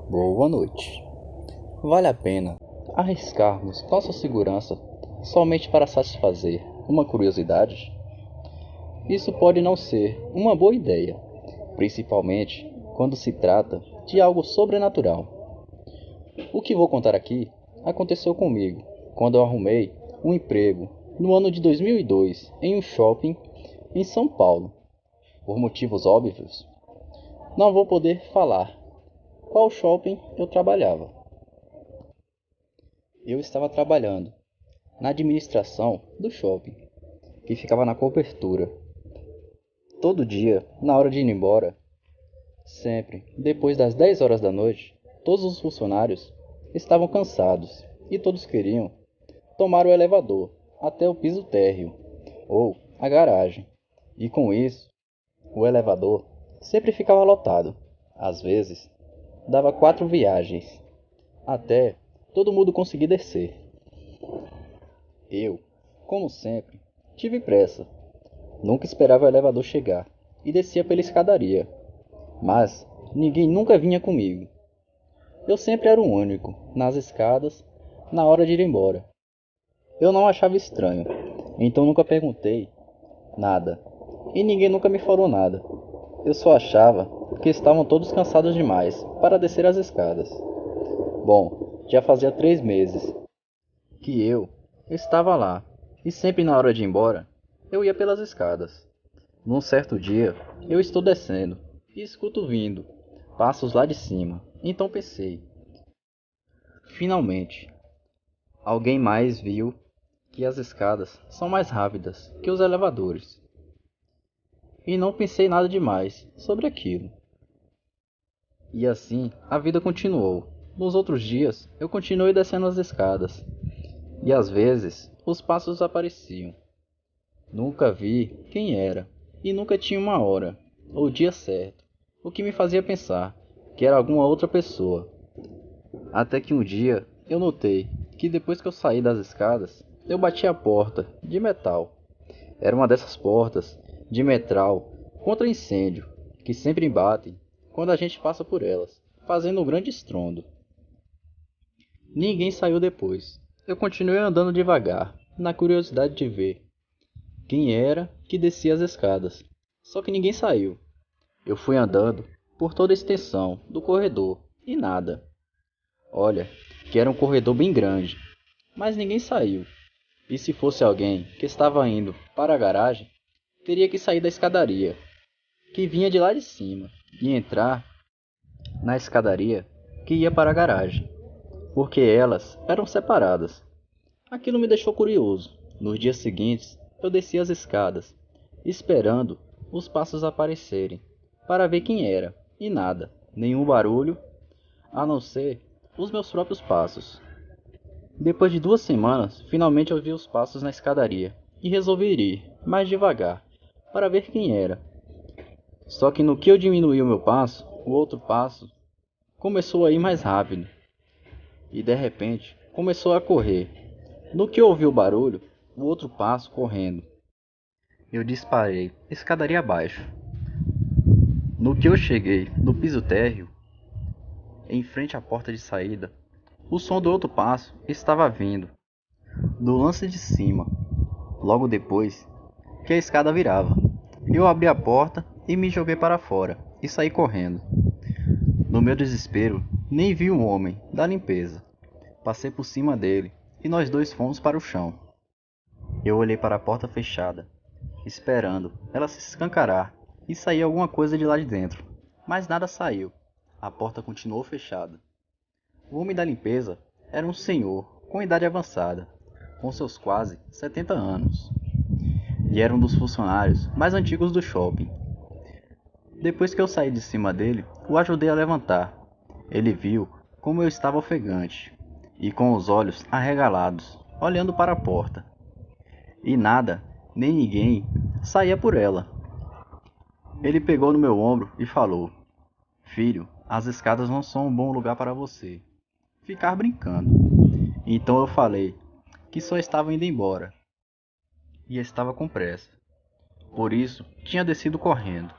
Boa noite. Vale a pena arriscarmos nossa segurança somente para satisfazer uma curiosidade? Isso pode não ser uma boa ideia, principalmente quando se trata de algo sobrenatural. O que vou contar aqui aconteceu comigo quando eu arrumei um emprego no ano de 2002 em um shopping em São Paulo. Por motivos óbvios, não vou poder falar qual shopping eu trabalhava. Eu estava trabalhando na administração do shopping, que ficava na cobertura. Todo dia, na hora de ir embora, sempre depois das 10 horas da noite, todos os funcionários estavam cansados e todos queriam tomar o elevador até o piso térreo ou a garagem. E com isso, o elevador sempre ficava lotado. Às vezes, dava 4 viagens até todo mundo conseguir descer. Eu, como sempre, tive pressa. Nunca esperava o elevador chegar e descia pela escadaria. Mas ninguém nunca vinha comigo. Eu sempre era o único nas escadas na hora de ir embora. Eu não achava estranho, então nunca perguntei nada. E ninguém nunca me falou nada. Eu só achava que estavam todos cansados demais para descer as escadas. Bom, já fazia 3 meses que eu estava lá, e sempre na hora de ir embora, eu ia pelas escadas. Num certo dia, eu estou descendo e escuto vindo passos lá de cima. Então pensei, finalmente, alguém mais viu que as escadas são mais rápidas que os elevadores. E não pensei nada demais sobre aquilo. E assim, a vida continuou. Nos outros dias, eu continuei descendo as escadas. E às vezes, os passos apareciam. Nunca vi quem era, e nunca tinha uma hora ou dia certo, o que me fazia pensar que era alguma outra pessoa. Até que um dia eu notei que depois que eu saí das escadas, eu bati a porta de metal. Era uma dessas portas de metal contra incêndio que sempre batem quando a gente passa por elas, fazendo um grande estrondo. Ninguém saiu depois. Eu continuei andando devagar, na curiosidade de ver quem era que descia as escadas. Só que ninguém saiu. Eu fui andando por toda a extensão do corredor e nada. Olha, que era um corredor bem grande, mas ninguém saiu. E se fosse alguém que estava indo para a garagem, teria que sair da escadaria, que vinha de lá de cima, e entrar na escadaria que ia para a garagem, porque elas eram separadas. Aquilo me deixou curioso. Nos dias seguintes, eu desci as escadas, esperando os passos aparecerem, para ver quem era, e nada, nenhum barulho, a não ser os meus próprios passos. Depois de 2 semanas, finalmente ouvi os passos na escadaria, e resolvi ir, mais devagar, para ver quem era. Só que no que eu diminuí o meu passo, o outro passo começou a ir mais rápido, e de repente começou a correr. No que eu ouvi o barulho, o outro passo correndo. Eu disparei, escadaria abaixo. No que eu cheguei no piso térreo, em frente à porta de saída, o som do outro passo estava vindo do lance de cima. Logo depois que a escada virava, eu abri a porta e me joguei para fora e saí correndo. No meu desespero, nem vi o homem da limpeza. Passei por cima dele e nós dois fomos para o chão. Eu olhei para a porta fechada, esperando ela se escancarar e sair alguma coisa de lá de dentro. Mas nada saiu. A porta continuou fechada. O homem da limpeza era um senhor com idade avançada, com seus quase 70 anos, e era um dos funcionários mais antigos do shopping. Depois que eu saí de cima dele, o ajudei a levantar. Ele viu como eu estava ofegante e com os olhos arregalados, olhando para a porta. E nada, nem ninguém, saía por ela. Ele pegou no meu ombro e falou: Filho, as escadas não são um bom lugar para você ficar brincando. Então eu falei que só estava indo embora e estava com pressa. Por isso, tinha descido correndo.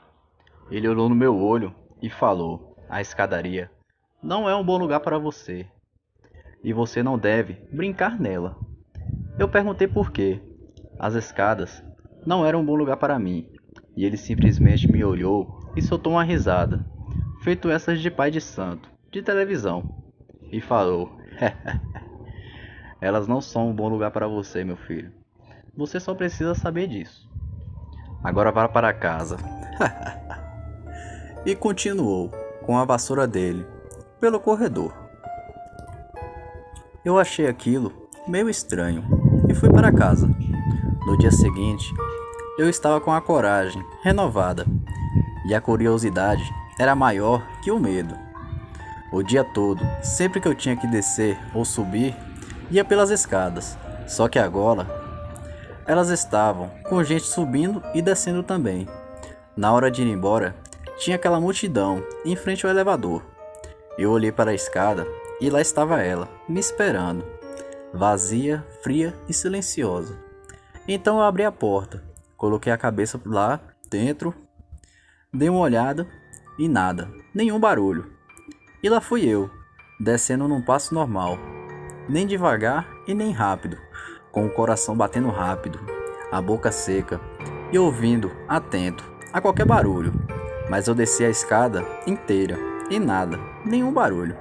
Ele olhou no meu olho e falou: A escadaria não é um bom lugar para você, e você não deve brincar nela. Eu perguntei por quê. As escadas não eram um bom lugar para mim, e ele simplesmente me olhou e soltou uma risada, feito essas de pai de santo, de televisão, e falou: Elas não são um bom lugar para você, meu filho. Você só precisa saber disso. Agora vá para casa. E continuou com a vassoura dele pelo corredor. Eu achei aquilo meio estranho e fui para casa. No dia seguinte, eu estava com a coragem renovada e a curiosidade era maior que o medo. O dia todo, sempre que eu tinha que descer ou subir, ia pelas escadas. Só que agora, elas estavam com gente subindo e descendo também. Na hora de ir embora, tinha aquela multidão em frente ao elevador. Eu olhei para a escada e lá estava ela, me esperando, vazia, fria e silenciosa. Então eu abri a porta, coloquei a cabeça lá dentro, dei uma olhada e nada, nenhum barulho. E lá fui eu, descendo num passo normal, nem devagar e nem rápido, com o coração batendo rápido, a boca seca e ouvindo, atento, a qualquer barulho. Mas eu desci a escada inteira e nada, nenhum barulho.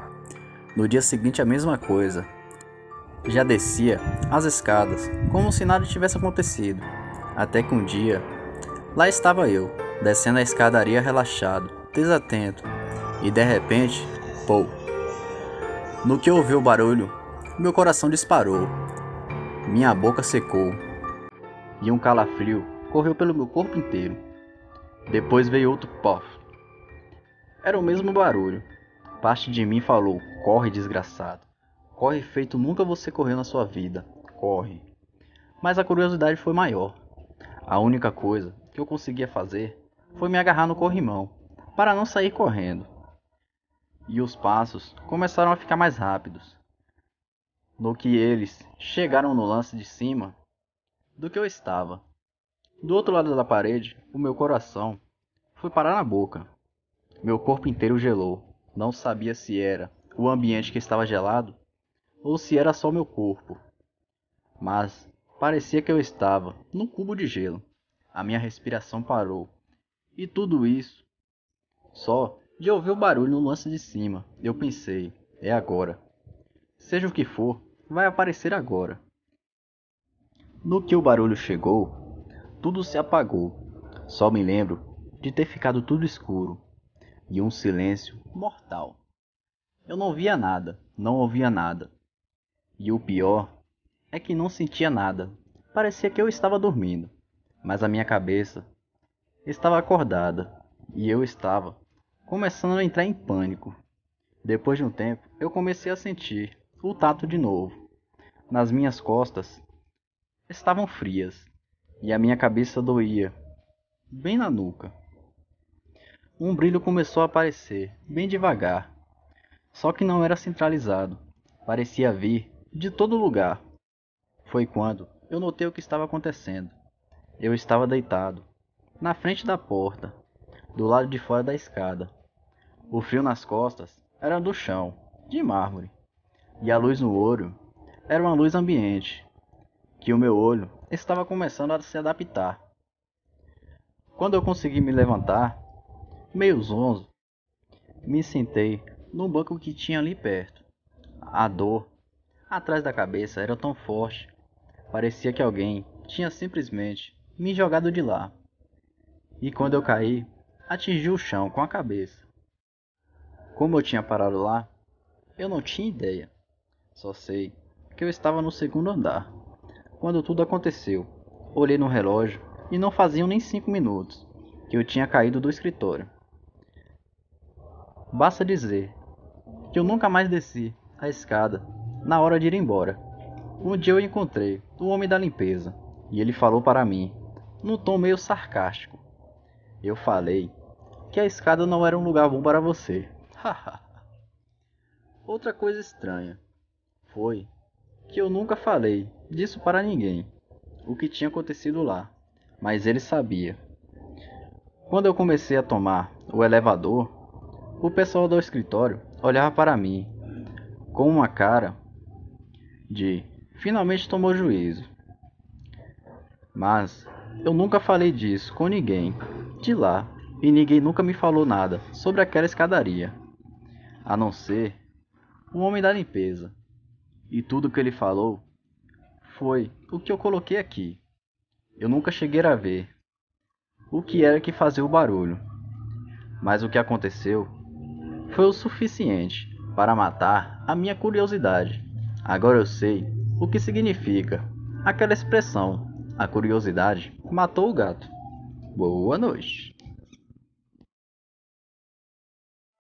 No dia seguinte a mesma coisa. Já descia as escadas como se nada tivesse acontecido. Até que um dia, lá estava eu, descendo a escadaria relaxado, desatento. E de repente, pô! No que eu ouvi o barulho, meu coração disparou. Minha boca secou. E um calafrio correu pelo meu corpo inteiro. Depois veio outro pof. Era o mesmo barulho. Parte de mim falou: corre, desgraçado. Corre feito nunca você correu na sua vida. Corre. Mas a curiosidade foi maior. A única coisa que eu conseguia fazer foi me agarrar no corrimão, para não sair correndo. E os passos começaram a ficar mais rápidos. No que eles chegaram no lance de cima do que eu estava. Do outro lado da parede, o meu coração foi parar na boca. Meu corpo inteiro gelou. Não sabia se era o ambiente que estava gelado ou se era só meu corpo. Mas parecia que eu estava num cubo de gelo. A minha respiração parou. E tudo isso só de ouvir o barulho no lance de cima. Eu pensei: é agora. Seja o que for, vai aparecer agora. No que o barulho chegou, tudo se apagou. Só me lembro de ter ficado tudo escuro e um silêncio mortal. Eu não via nada, não ouvia nada. E o pior é que não sentia nada. Parecia que eu estava dormindo, mas a minha cabeça estava acordada e eu estava começando a entrar em pânico. Depois de um tempo, eu comecei a sentir o tato de novo. Nas minhas costas estavam frias e a minha cabeça doía, bem na nuca. Um brilho começou a aparecer, bem devagar, só que não era centralizado. Parecia vir de todo lugar. Foi quando eu notei o que estava acontecendo. Eu estava deitado, na frente da porta, do lado de fora da escada. O frio nas costas era do chão, de mármore, e a luz no olho era uma luz ambiente, que o meu olho estava começando a se adaptar. Quando eu consegui me levantar, meio zonzo, me sentei no banco que tinha ali perto. A dor atrás da cabeça era tão forte, parecia que alguém tinha simplesmente me jogado de lá. E quando eu caí, atingi o chão com a cabeça. Como eu tinha parado lá, eu não tinha ideia. Só sei que eu estava no segundo andar. Quando tudo aconteceu, olhei no relógio e não faziam nem 5 minutos que eu tinha caído do escritório. Basta dizer que eu nunca mais desci a escada na hora de ir embora. Um dia eu encontrei o homem da limpeza e ele falou para mim, num tom meio sarcástico. Eu falei que a escada não era um lugar bom para você. Outra coisa estranha foi que eu nunca falei disso para ninguém, o que tinha acontecido lá, mas ele sabia. Quando eu comecei a tomar o elevador, o pessoal do escritório olhava para mim com uma cara de finalmente tomou juízo. Mas eu nunca falei disso com ninguém de lá e ninguém nunca me falou nada sobre aquela escadaria, a não ser o homem da limpeza. E tudo que ele falou foi o que eu coloquei aqui. Eu nunca cheguei a ver o que era que fazia o barulho, mas o que aconteceu foi o suficiente para matar a minha curiosidade. Agora eu sei o que significa aquela expressão: a curiosidade matou o gato. Boa noite.